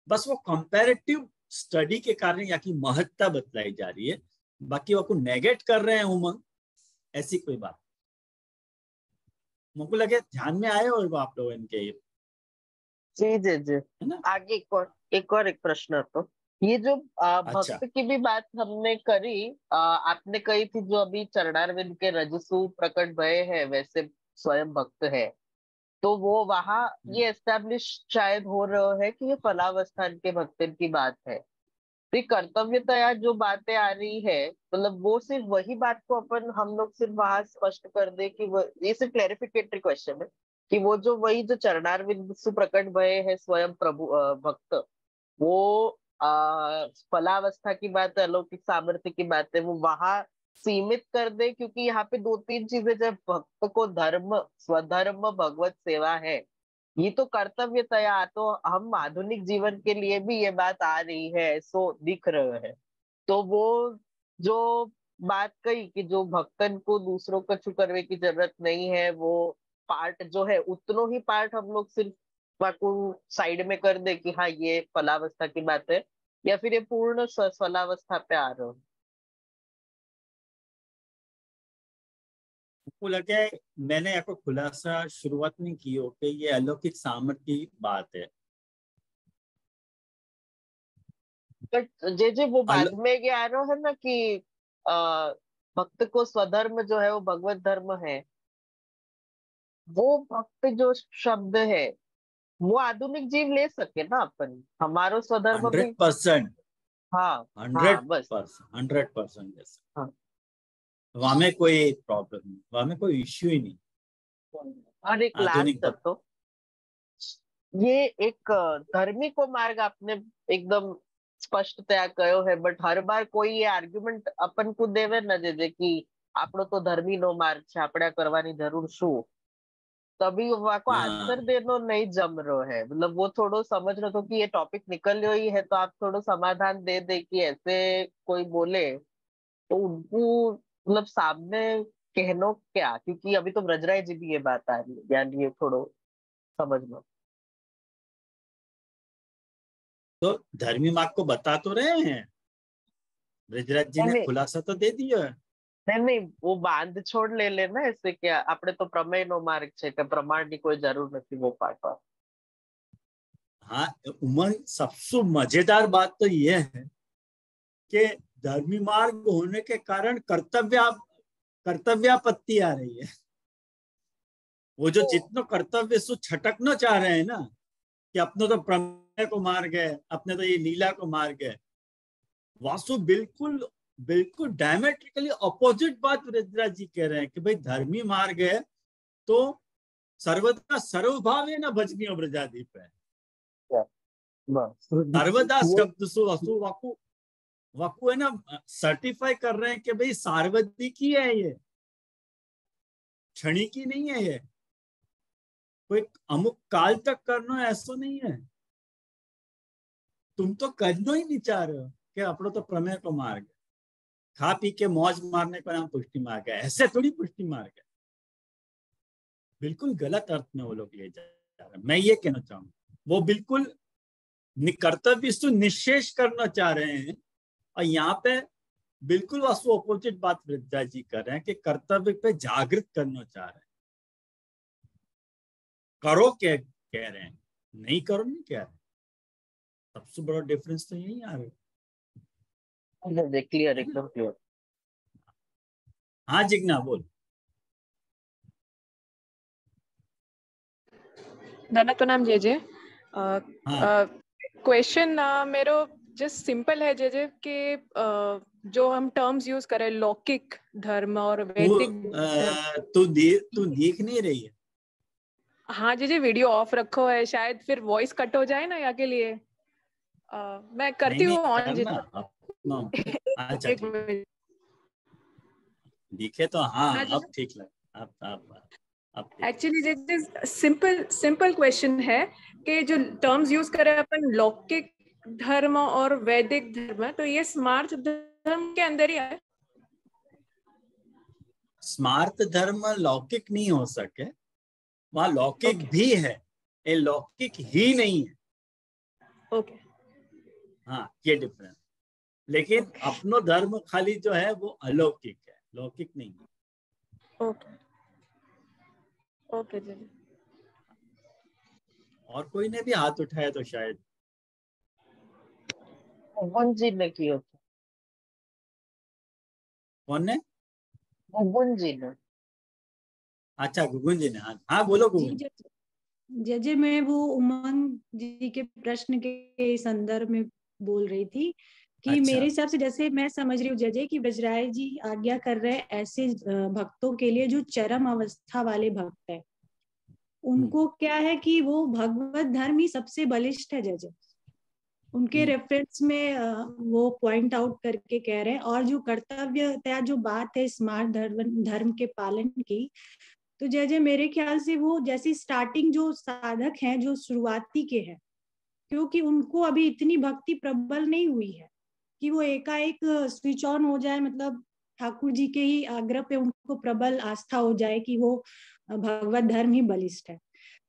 बस वो कंपैरेटिव स्टडी के कारण या की महत्ता बतलाई जा रही है, बाकी वो को नेगेट कर रहे हैं उमंग, ऐसी कोई बात मुझको लगे ध्यान में आए और आप लोगों इनके। जी जी जी, है ना? आगे एक प्रश्न तो ये जो भक्त की भी बात हमने करी, आपने कही थी जो अभी चरणारविंद के रजसु प्रकट भय है वैसे स्वयं भक्त है, तो वो वहां ये एस्टेब्लिश शायद हो रहा है कि ये फलावस्थान के भक्तन की बात है। तो कर्तव्यतया जो बातें आ रही है, मतलब वो सिर्फ वही बात को अपन हम लोग सिर्फ वहां स्पष्ट कर दे कि वो ये सिर्फ क्लैरिफिकेटरी क्वेश्चन है कि वो जो वही जो चरणारविंद सुप्रकट भय है स्वयं प्रभु भक्त, वो फलावस्था की बात है, अलौकिक सामर्थ्य की बात है, वो वहां सीमित कर दे, क्योंकि यहाँ पे 2-3 चीजें जब भक्त को धर्म स्वधर्म भगवत सेवा है, ये तो कर्तव्यतया तो हम आधुनिक जीवन के लिए भी ये बात आ रही है, सो दिख रहा है। तो वो जो बात कही कि जो भक्तन को दूसरों को छू करने की जरूरत नहीं है, वो पार्ट जो है उतनों ही पार्ट हम लोग सिर्फ साइड में कर दे कि हाँ ये फलावस्था की बात है, या फिर ये पूर्ण फलावस्था पे आ रहा हो। आपको लगे मैंने आपको खुलासा शुरुआत में की हो कि ये अलौकिक सामर्थ्य की बात है, बट जे वो बाद में ये आ रहा है ना कि भक्त को स्वधर्म जो है वो भगवत धर्म है, वो भक्त जो शब्द है वो आधुनिक जीव ले सके ना अपन, हमारो स्वधर्म भी 100%। हाँ 100% हाँ, वहां में कोई प्रॉब्लम नहीं, वहां में कोई इश्यू ही नहीं। और एक लास्ट तो ये एक धर्मी को मार्ग आपने एकदम स्पष्टतया कहो है, बट हर बार कोई ये आर्ग्युमेंट अपन को देवे न दे कि आपनो तो धर्मी नो मार्ग छे, आपणे करवानी जरूर शू, तभी वहाँ को आंसर देनो नहीं जम रहा है। मतलब वो थोड़ो समझ रहे तो कि ये टॉपिक निकल ही है, तो आप थोड़ो समाधान दे दे कि ऐसे कोई बोले तो उनको मतलब सामने कहनो क्या, क्योंकि अभी तो ब्रजराय जी भी ये बात आ रही है, यानी ये थोड़ो समझ लो। तो धर्मी मार्ग को बता तो रहे हैं, ब्रजराज जी ने खुलासा तो दे दिया है। नहीं, वो बांध छोड़ ले लेना, ऐसे क्या આપણે તો પ્રમેયનો માર્ગ છે કે પ્રમાણની કોઈ જરૂર નથી वो पाठ। हाँ उमंग, सबसे मजेदार बात तो ये है कि धर्मी मार्ग होने के कारण कर्तव्यापत्ति आ रही है। वो जो जितना कर्तव्य सु छटकना चाह रहे हैं ना कि अपने तो प्रमेय को मार गए, अपने तो ये लीला को मार गए, वासु बिल्कुल बिल्कुल डायमेट्रिकली अपोजिट बात वृद्धराज जी कह रहे हैं कि भाई धर्मी मार्ग है तो सर्वदा सर्वभाव है ना भजनीय ब्रजादीप है। सर्वदा शब्द सु वसु वाकु वाकु है ना सर्टिफाई कर रहे हैं कि भाई सार्वधिक ही है, ये क्षणिक ही नहीं है, ये कोई अमुक काल तक करना ऐसा नहीं है। तुम तो करना ही नहीं चाह रहे हो कि अपना तो प्रमेय को मार्ग है, खा पी के मौज मारने का नाम पुष्टि मार्ग है, ऐसे थोड़ी पुष्टि मार्ग है। बिल्कुल गलत अर्थ में वो लोग ले जा रहे हैं। मैं ये कहना चाहूंगा वो बिल्कुल कर्तव्य से निशेष करना चाह रहे हैं, और यहाँ पे बिल्कुल वास्तु अपोजिट बात वृद्धा जी कर रहे हैं कि कर्तव्य पे जागृत करना चाह रहे हैं। करो क्या कह रहे हैं, नहीं करो नहीं कह रहे। सबसे बड़ा डिफरेंस तो यही आ रहा है। क्लियर, एकदम क्लियर। हाँ जिग्ना बोल। दादा तो नाम जे क्वेश्चन मेरो जस्ट सिंपल है जे कि जो हम टर्म्स यूज करें लौकिक धर्म और वैदिक, तू देख नहीं रही है? हाँ जे वीडियो ऑफ रखो है, शायद फिर वॉइस कट हो जाए ना या के लिए मैं करती हूँ ऑन। अच्छा दिखे तो हाँ अब ठीक लगा। अब एक्चुअली सिंपल क्वेश्चन है कि जो टर्म्स यूज करें अपन लौकिक धर्म और वैदिक धर्म, तो ये स्मार्त धर्म के अंदर ही है। स्मार्त धर्म लौकिक नहीं हो सके, वहाँ लौकिक भी है, ये लौकिक ही नहीं है। ओके हाँ ये डिफरेंस। लेकिन अपनो धर्म खाली जो है वो अलौकिक है, लौकिक नहीं है। ओके जी। और कोई ने भी हाथ उठाया तो शायद गुगुन जी ने किया था। कौन ने? गुगुन जी ने। अच्छा गुगुन जी ने। हाँ बोलो गुगुन। जजे मैं वो उमंग जी के प्रश्न के संदर्भ में बोल रही थी कि अच्छा। मेरे हिसाब से जैसे मैं समझ रही हूँ जजे कि ब्रजराज जी आज्ञा कर रहे हैं ऐसे भक्तों के लिए जो चरम अवस्था वाले भक्त है, उनको क्या है कि वो भगवत धर्म ही सबसे बलिष्ठ है। जजे उनके रेफरेंस में वो पॉइंट आउट करके कह रहे हैं। और जो कर्तव्यता जो बात है स्मार्ट धर्म के पालन की, तो जय मेरे ख्याल से वो जैसी स्टार्टिंग जो साधक हैं जो शुरुआती के हैं, क्योंकि उनको अभी इतनी भक्ति प्रबल नहीं हुई है कि वो एकाएक स्विच ऑन हो जाए, मतलब ठाकुर जी के ही आग्रह पे उनको प्रबल आस्था हो जाए कि वो भगवत धर्म ही बलिष्ठ है।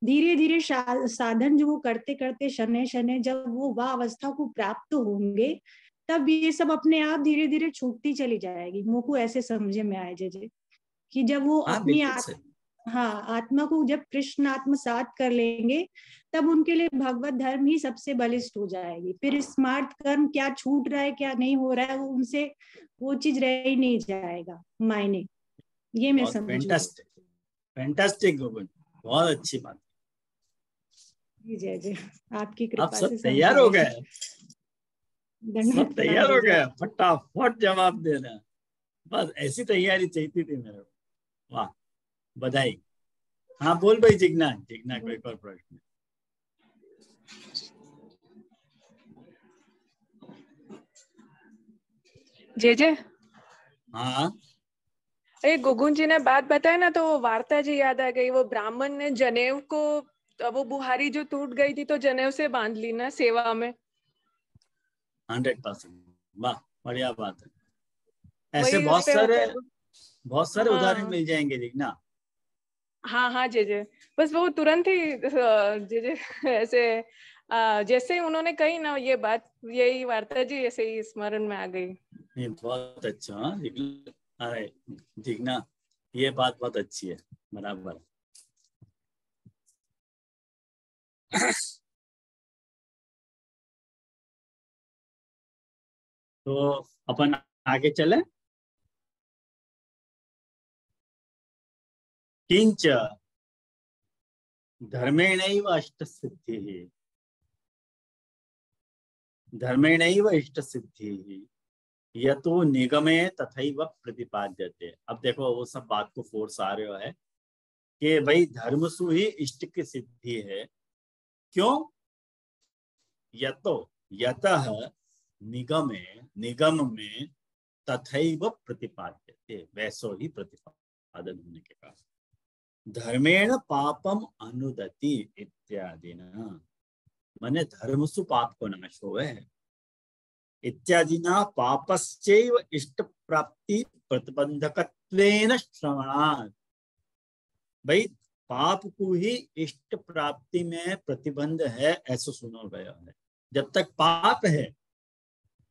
धीरे धीरे साधन जो वो करते करते शनै शनै जब वो वह अवस्था को प्राप्त होंगे, तब ये सब अपने आप धीरे धीरे छूटती चली जाएगी। मुझको ऐसे समझे में आए जजे कि जब वो अपनी आत्मा को जब कृष्ण आत्मसात कर लेंगे, तब उनके लिए भगवत धर्म ही सबसे बलिष्ठ हो जाएगी। फिर स्मार्ट कर्म क्या छूट रहा है क्या नहीं हो रहा है, वो उनसे वो चीज रह ही नहीं जाएगा मायने। ये मैं समझ। फैंटास्टिक गुगुन, बहुत अच्छी बात। जय जय आपकी कृपा आप सब से तैयार हो गए? सब तैयार हो गए, फटाफट जवाब देना। बस ऐसी तैयारी चाहिए थी मेरे को। वाह बधाई। हाँ बोल भाई जिग्ना को एक और प्रश्न। जे हाँ गुगुन जी ने बात बताई ना, तो वो वार्ता जी याद आ गई। वो ब्राह्मण ने जनेऊ को, वो बुहारी जो टूट गई थी तो जनेऊ से बांध ली ना सेवा में। 100%। वाह बढ़िया बात है। ऐसे बहुत सारे उदाहरण मिल जाएंगे जिग्ना। हाँ जे बस वो तुरंत ही जे ऐसे जैसे ही उन्होंने कही ना ये बात, यही वार्ता जी ऐसे ही स्मरण में आ गई। बहुत अच्छा। अरे ठीक ना, ये बात बहुत अच्छी है, बराबर। तो अपन आगे चले। किंच धर्मेणैव अष्टसिद्धिः, धर्मेणैव इष्टसिद्धिः यतो निगमे तथैव प्रतिपाद्यते। अब देखो वो सब बात को फोर्स आ रहे हो है कि भाई धर्मसु ही इष्ट की सिद्धि है। क्यों? यतो यतः निगमे, निगम में तथैव प्रतिपाद्यते, वैसो ही प्रतिपादन होने के कारण। धर्मेण पापम अनुदति इत्यादि न, मने धर्मसु पाप को नाश होवे इत्यादिना पापश्चैव इष्ट प्राप्ति प्रतिबंधकत्वेन श्रवणात्। भाई पाप को ही इष्ट प्राप्ति में प्रतिबंध है ऐसा सुना गया है। जब तक पाप है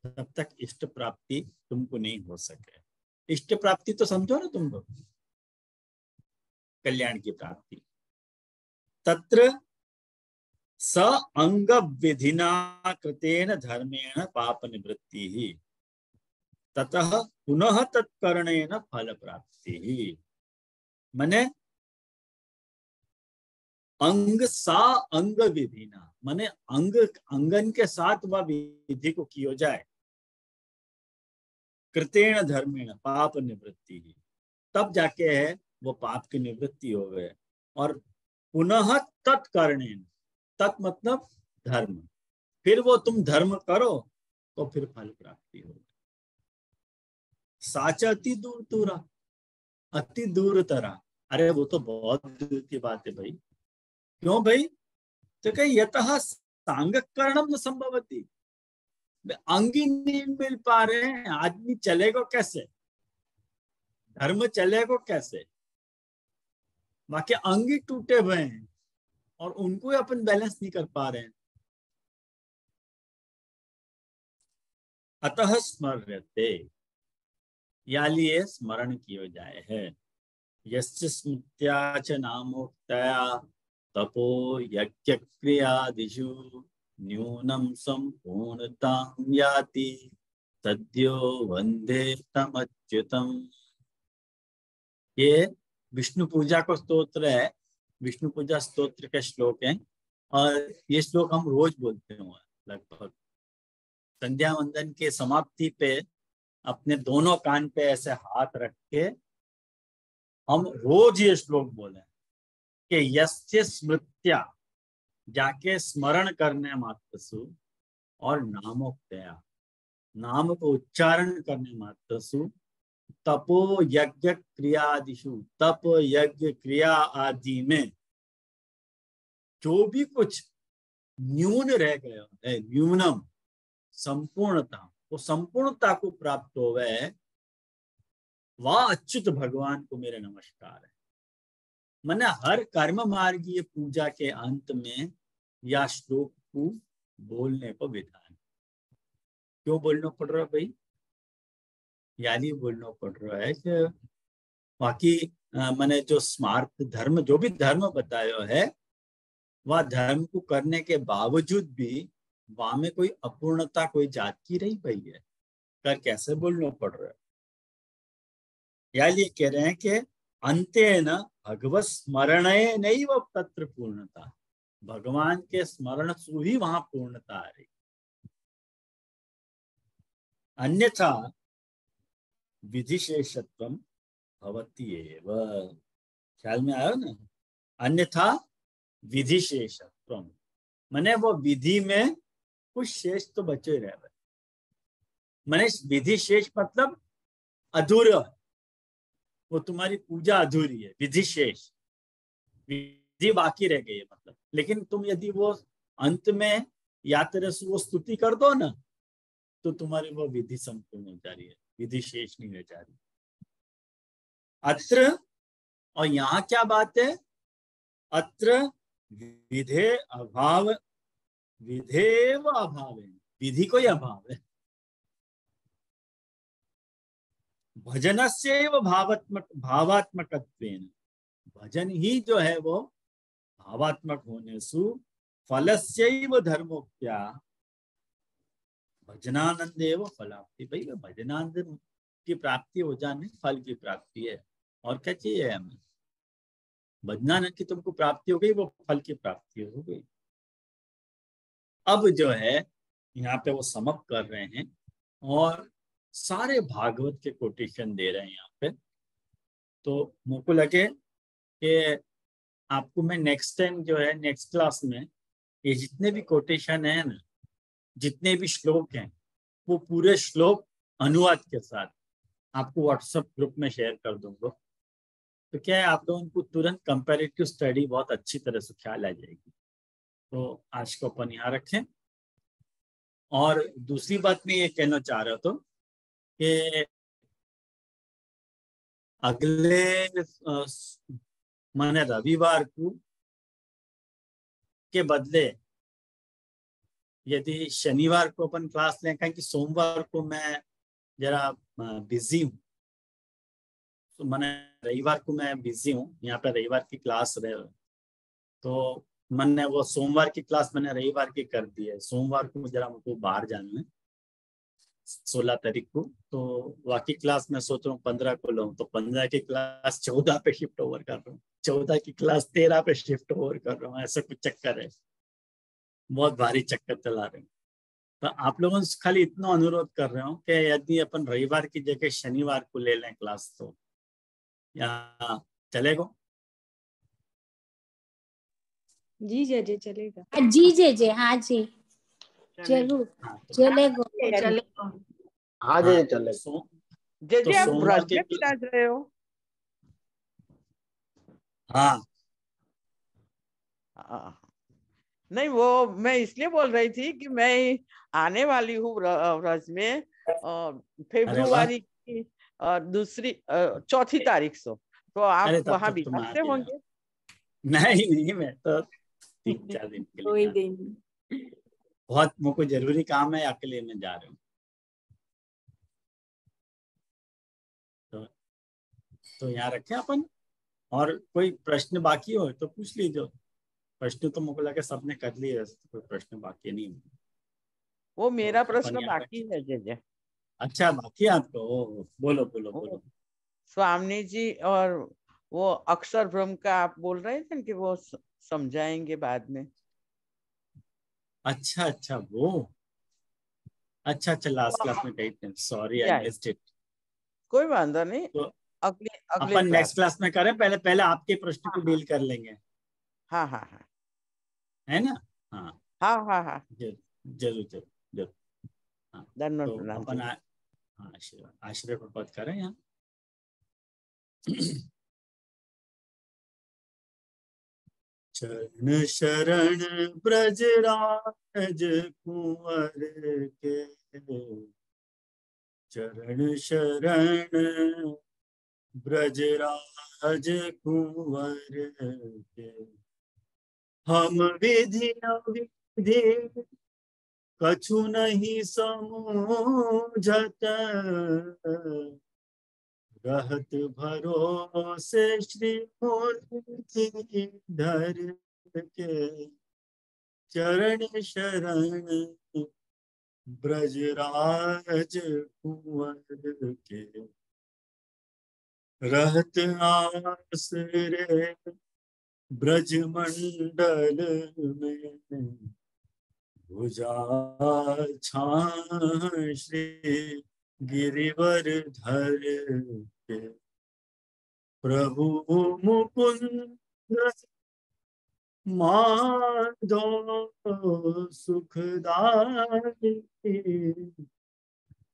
तब तक इष्ट प्राप्ति तुमको नहीं हो सके। इष्ट प्राप्ति तो समझो ना तुम लोग, कल्याण की प्राप्ति। तत्र स अंग विधिना कृतेन धर्मेण पाप निवृत्ति ही ततः पुनः तत्कर्णेन फल प्राप्ति ही। मने अंग सा अंग विधिना, मने अंग अंगन के साथ वह विधि को किया जाए। कृतेन धर्मेण पाप निवृत्ति ही, तब जाके है वो पाप की निवृत्ति हो गए। और पुनः तत्कर्णेन, तत् मतलब धर्म, फिर वो तुम धर्म करो तो फिर फल प्राप्ति होगी। साच अति दूर दूरा, अति दूर तरा, अरे वो तो बहुत दूर की बात है भाई। क्यों भाई? तो कहीं यतः सांग करणम न संभवती, अंग ही नहीं मिल पा रहे हैं, आदमी चलेगा कैसे, धर्म चलेगा कैसे? बाकी अंग ही टूटे हुए हैं और उनको ही अपन बैलेंस नहीं कर पा रहे हैं। अतः स्मर्यते, या लिए स्मरण किया जाए है। यस्य स्मृत्या च नामोक्तया तपो यज्ञ क्रियादिषु न्यूनं संपूर्णतां याति सद्यो वंदे तमच्युतम्। ये विष्णु पूजा का स्तोत्र है, विष्णु पूजा स्तोत्र के श्लोक हैं और ये श्लोक हम रोज बोलते हैं। लगभग संध्या वंदन के समाप्ति पे अपने दोनों कान पे ऐसे हाथ रख के हम रोज ये श्लोक बोले कि यस्य स्मृत्या, जाके स्मरण करने मात्रसु, और नामोक्तया, नाम को उच्चारण करने मात्रसु, तपो यज्ञ क्रियादिषु, तप यज्ञ क्रिया आदि में जो भी कुछ न्यून रह गया है, न्यूनम संपूर्णता, वो संपूर्णता को प्राप्त हो गए, वह अच्युत भगवान को मेरे नमस्कार है। मैंने हर कर्म मार्गीय पूजा के अंत में या श्लोक को बोलने को विधान। क्यों बोलना पड़ रहा है भाई? यानी बोलना पड़ रहा है कि बाकी मैंने जो स्मार्त धर्म, जो भी धर्म बताया है, वह धर्म को करने के बावजूद भी वहां में कोई अपूर्णता, कोई जात की रही पई है, कर कैसे बोलना पड़ रहा है? यानी कह रहे हैं कि अंतेन भगवत स्मरण नहीं वो तत्र पूर्णता, भगवान के स्मरण से ही वहां पूर्णता आ रही। अन्यथा विधिशेषत्वम भवति एव। ख्याल में आया ना? अन्यथा विधिशेषत्वम, माने वो विधि में कुछ शेष तो बचे रह गए। माने विधि शेष मतलब अधूरा, वो तुम्हारी पूजा अधूरी है, विधि शेष, विधि बाकी रह गई है मतलब। लेकिन तुम यदि वो अंत में या तरह से वो स्तुति कर दो ना, तो तुम्हारी वो विधि संपूर्ण हो जा रही है, विधि शेष नहीं हो जा रही। अत्र, और यहाँ क्या बात है? अत्र विधे अभाव, विधेव अभाव है, विधि कोई अभाव है। भजनस्यैव भावात्मकत्वेन, भजन ही जो है वो भावात्मक होने सु फलस्यैव धर्मोक्त्या भजनानंदेव फलाप्ति। भाई भजनानंद की प्राप्ति हो जाने फल की प्राप्ति है, और क्या चाहिए हमें? भजनानंद की तुमको प्राप्ति हो गई, वो फल की प्राप्ति हो गई। अब जो है यहाँ पे वो समअप कर रहे हैं और सारे भागवत के कोटेशन दे रहे हैं यहाँ पे। तो मुझको लगे कि आपको मैं नेक्स्ट टाइम जो है नेक्स्ट क्लास में ये जितने भी कोटेशन है ना, जितने भी श्लोक हैं, वो पूरे श्लोक अनुवाद के साथ आपको व्हाट्सएप ग्रुप में शेयर कर दूंगा। तो क्या है, आप लोगों को तुरंत कंपैरेटिव स्टडी बहुत अच्छी तरह से ख्याल आ जाएगी। तो आज को अपन यहाँ रखें। और दूसरी बात मैं ये कहना चाह रहा था कि अगले माने रविवार को के बदले यदि शनिवार को अपन क्लास लें, कि सोमवार को मैं जरा बिजी हूँ, तो मैंने रविवार को मैं बिजी हूँ, यहाँ पे रविवार की क्लास रहे, तो मैंने वो सोमवार की क्लास मैंने रविवार की कर दी है। सोमवार को जरा मुझको बाहर जाना है 16 तारीख को, तो बाकी क्लास मैं सोच रहा हूँ 15 को लूँ, तो 15 की क्लास 14 पे शिफ्ट ओवर कर रहा हूँ, 14 की क्लास 13 पे शिफ्ट ओवर कर रहा हूँ। ऐसा कुछ चक्कर है, बहुत भारी चक्कर चला रहे हैं। तो आप लोगों से खाली इतना अनुरोध कर रहे हो कि यदि अपन रविवार की जगह शनिवार को ले लें क्लास, तो यहाँ चलेगा? जी जय चलेगा। जी जय हाँ जी जरूर चलेगा। हाँ जी चलेगा। जय आप सोमवार ब्रज में विराज रहे हो? हाँ नहीं, वो मैं इसलिए बोल रही थी कि मैं आने वाली हूँ ब्रज में फरवरी की चौथी तारीख से, तो आप वहाँ विराजते होंगे? नहीं, मैं तो 3-4 दिन के लिए दिन बहुत मुझको जरूरी काम है, अकेले में जा रहा हूँ। तो यहाँ रखें अपन, और कोई प्रश्न बाकी हो तो पूछ लीजिए। प्रश्न तो मुझको लगा सबने कर लिए, तो कोई प्रश्न बाकी नहीं। वो मेरा प्रश्न बाकी है जय। अच्छा बाकी आपको? बोलो बोलो बोलो। स्वामी जी और वो अक्षर ब्रह्म का आप बोल रहे थे कि वो समझाएंगे बाद में। अच्छा वो अच्छा लास्ट क्लास में कही थे, सॉरी आई मिस्ड इट। कोई बात नहीं, तो अगले अपन नेक्स्ट क्लास में करें, पहले आपके प्रश्न को डील कर लेंगे। हाँ हाँ हाँ है ना? हाँ हाँ हाँ हाँ जरूर। हाँ तो अपन आश्रय को पद करें यहाँ। चरण शरण ब्रजराज कुंवर के, चरण शरण ब्रजराज कुंवर के, हम विधि अविधि कछु नहीं समझत, रहत भरोसे श्री मुरलीधर के, चरण शरण ब्रजराज कुंवर के, रहत आसरे ब्रज मंडल में, भुजा छां श्री गिरिवर धर के, प्रभु मुकुंद माधो सुखदाई,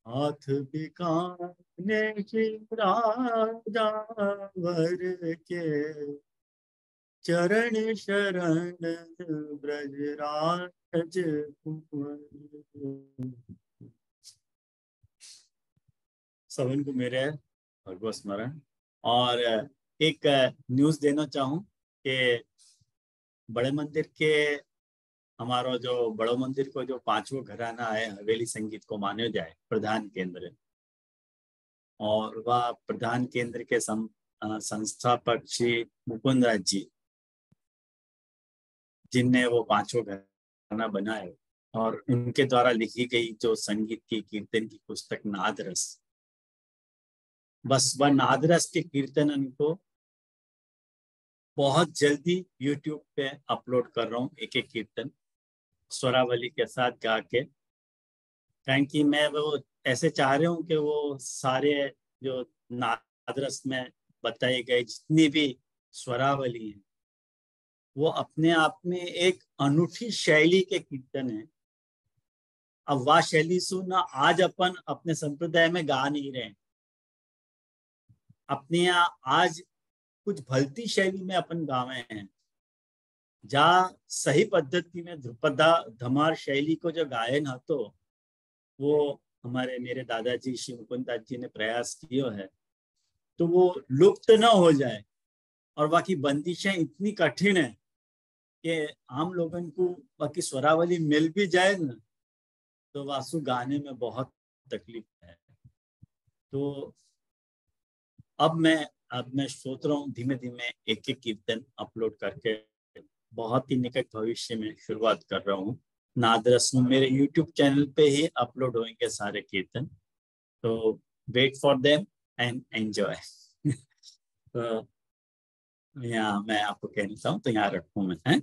हाथ बिकाने की राजा वर के, चरण शरण ब्रजराज कुंवर। सबन को मेरे भगवत स्मरण। और एक न्यूज देना चाहूँ कि बड़े मंदिर के हमारा जो बड़ो मंदिर को जो 5वां घराना है हवेली संगीत को माने जाए प्रधान केंद्र, और वह प्रधान केंद्र के संस्थापक श्री मुकुंद राज जी, जिनने वो 5 गाना बनाए, और उनके द्वारा लिखी गई जो संगीत की कीर्तन की पुस्तक नादरस, बस वह नादरस के कीर्तन को बहुत जल्दी YouTube पे अपलोड कर रहा हूँ, एक एक कीर्तन स्वरावली के साथ गा के, क्योंकि मैं वो ऐसे चाह रहा हूँ कि वो सारे जो नादरस में बताए गए जितनी भी स्वरावली है वो अपने आप में एक अनूठी शैली के कीर्तन है। अब वह शैली सुनना आज अपन अपने संप्रदाय में गा नहीं रहे, अपने यहाँ आज कुछ भलती शैली में अपन गावे हैं, जहाँ सही पद्धति में ध्रुपदा धमार शैली को जो गायन है तो वो हमारे मेरे दादाजी श्री मुकुंद दास जी ने प्रयास किया है, तो वो लुप्त न हो जाए। और बाकी बंदिशें इतनी कठिन है कि आम लोगों को बाकी स्वरावली मिल भी जाए ना तो वासु गाने में बहुत तकलीफ है। तो अब मैं सोच रहा हूँ धीमे धीमे एक एक कीर्तन अपलोड करके बहुत ही निकट भविष्य में शुरुआत कर रहा हूँ। नादरस मेरे YouTube चैनल पे ही अपलोड होंगे सारे कीर्तन, तो wait for them and enjoy. तो यहाँ मैं आपको कहना चाहूँ तो यहाँ रखूँ मैं, है।